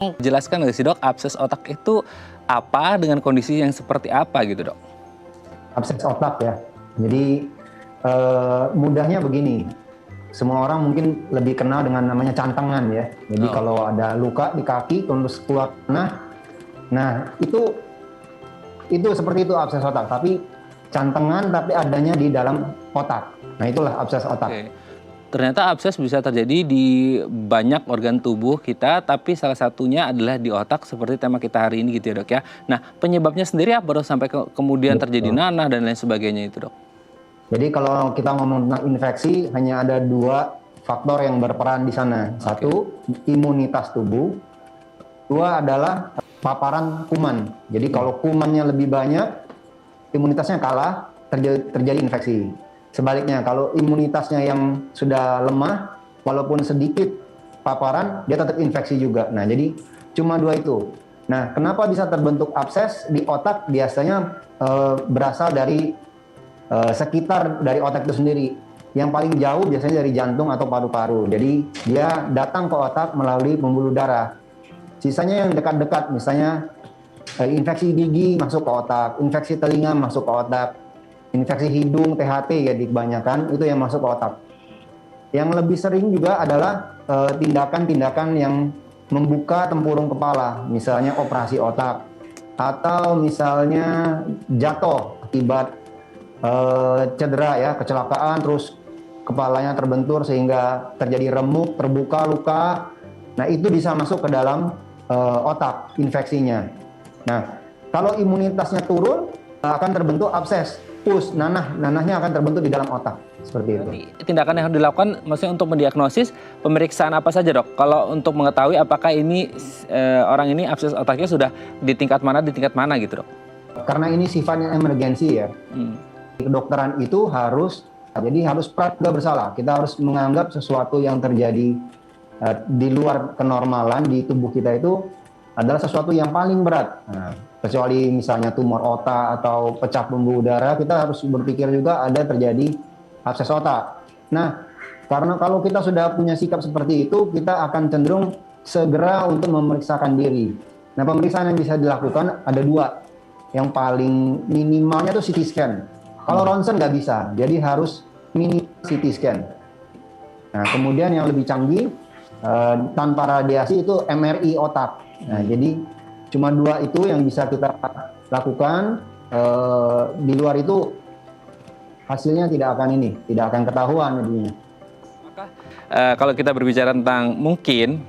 Jelaskan nggak sih dok, abses otak itu apa dengan kondisi yang seperti apa gitu dok? Abses otak ya. Jadi mudahnya begini, semua orang mungkin lebih kenal dengan namanya cantengan ya. Jadi kalau ada luka di kaki terus keluar nah itu seperti itu abses otak. Tapi cantengan tapi adanya di dalam otak. Nah itulah abses otak. Oke. Ternyata abses bisa terjadi di banyak organ tubuh kita, tapi salah satunya adalah di otak seperti tema kita hari ini gitu ya dok ya. Nah penyebabnya sendiri apa dok sampai kemudian terjadi nanah dan lain sebagainya itu dok? Jadi kalau kita ngomong tentang infeksi hanya ada dua faktor yang berperan di sana. Satu, imunitas tubuh. Dua adalah paparan kuman. Jadi kalau kumannya lebih banyak, imunitasnya kalah, terjadi infeksi. Sebaliknya, kalau imunitasnya yang sudah lemah, walaupun sedikit paparan, dia tetap infeksi juga. Nah, jadi cuma dua itu. Nah, kenapa bisa terbentuk abses di otak? Biasanya berasal dari sekitar dari otak itu sendiri. Yang paling jauh biasanya dari jantung atau paru-paru. Jadi dia datang ke otak melalui pembuluh darah. Sisanya yang dekat-dekat, misalnya infeksi gigi masuk ke otak, infeksi telinga masuk ke otak, infeksi hidung, THT ya kebanyakan itu yang masuk ke otak. Yang lebih sering juga adalah tindakan-tindakan yang membuka tempurung kepala, misalnya operasi otak, atau misalnya jatuh akibat cedera ya, kecelakaan, terus kepalanya terbentur sehingga terjadi remuk, terbuka luka. Nah itu bisa masuk ke dalam otak infeksinya. Nah kalau imunitasnya turun akan terbentuk abses. Nanahnya akan terbentuk di dalam otak seperti itu. Tindakan yang harus dilakukan maksudnya untuk mendiagnosis pemeriksaan apa saja dok? Kalau untuk mengetahui apakah ini orang ini abses otaknya sudah di tingkat mana gitu dok? Karena ini sifatnya emergensi ya. Kedokteran itu harus praduga bersalah. Kita harus menganggap sesuatu yang terjadi di luar kenormalan di tubuh kita itu adalah sesuatu yang paling berat. Nah, kecuali misalnya tumor otak atau pecah pembuluh darah, kita harus berpikir juga ada terjadi abses otak. Nah, karena kalau kita sudah punya sikap seperti itu, kita akan cenderung segera untuk memeriksakan diri. Nah, pemeriksaan yang bisa dilakukan ada dua. Yang paling minimalnya itu CT scan. Kalau ronsen nggak bisa, jadi harus minimal CT scan. Nah, kemudian yang lebih canggih, tanpa radiasi itu MRI otak. Nah, jadi cuma dua itu yang bisa kita lakukan. Di luar itu hasilnya tidak akan ketahuan jadinya. Maka kalau kita berbicara tentang mungkin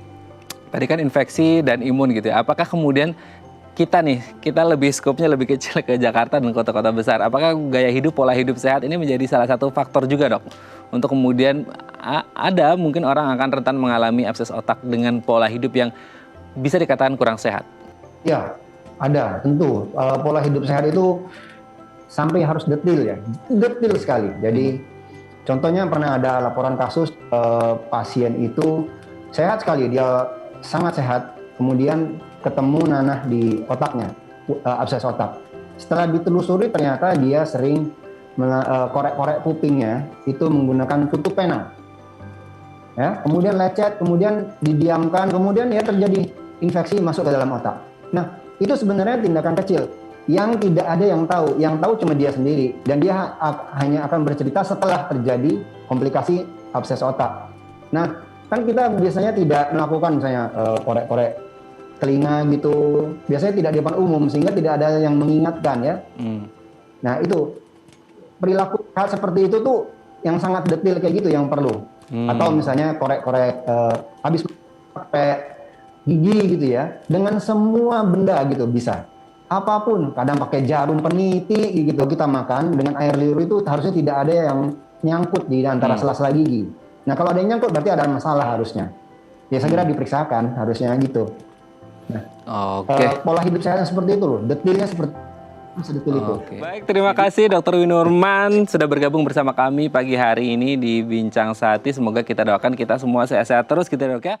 tadi kan infeksi dan imun gitu ya, apakah kemudian kita lebih skopnya lebih kecil ke Jakarta dan kota-kota besar. Apakah gaya hidup, pola hidup sehat ini menjadi salah satu faktor juga dok? Untuk kemudian ada mungkin orang akan rentan mengalami abses otak dengan pola hidup yang bisa dikatakan kurang sehat. Ya, ada tentu. Pola hidup sehat itu sampai harus detail ya, detail sekali. Jadi contohnya pernah ada laporan kasus pasien itu sehat sekali, dia sangat sehat, kemudian ketemu nanah di otaknya, abses otak. Setelah ditelusuri ternyata dia sering korek-korek kupingnya itu menggunakan tutup pena. Ya, kemudian lecet, kemudian didiamkan, kemudian ya terjadi infeksi masuk ke dalam otak. Nah, itu sebenarnya tindakan kecil yang tidak ada yang tahu. Yang tahu cuma dia sendiri dan dia hanya akan bercerita setelah terjadi komplikasi abses otak. Nah, kan kita biasanya tidak melakukan misalnya korek-korek telinga gitu, biasanya tidak di depan umum sehingga tidak ada yang mengingatkan ya. Nah itu perilaku hal seperti itu tuh yang sangat detail kayak gitu yang perlu. Atau misalnya korek-korek habis pakai gigi gitu ya, dengan semua benda gitu bisa. Apapun, kadang pakai jarum peniti gitu kita makan dengan air liur itu harusnya tidak ada yang nyangkut di antara sela-sela gigi. Nah kalau ada yang nyangkut berarti ada masalah harusnya. Ya segera diperiksakan harusnya gitu. Nah, pola hidup sehat seperti itu loh, detailnya seperti itu. Baik, terima kasih Dr. Winurman sudah bergabung bersama kami pagi hari ini di Bincang Sehati. Semoga kita doakan kita semua sehat-sehat terus gitu dok ya.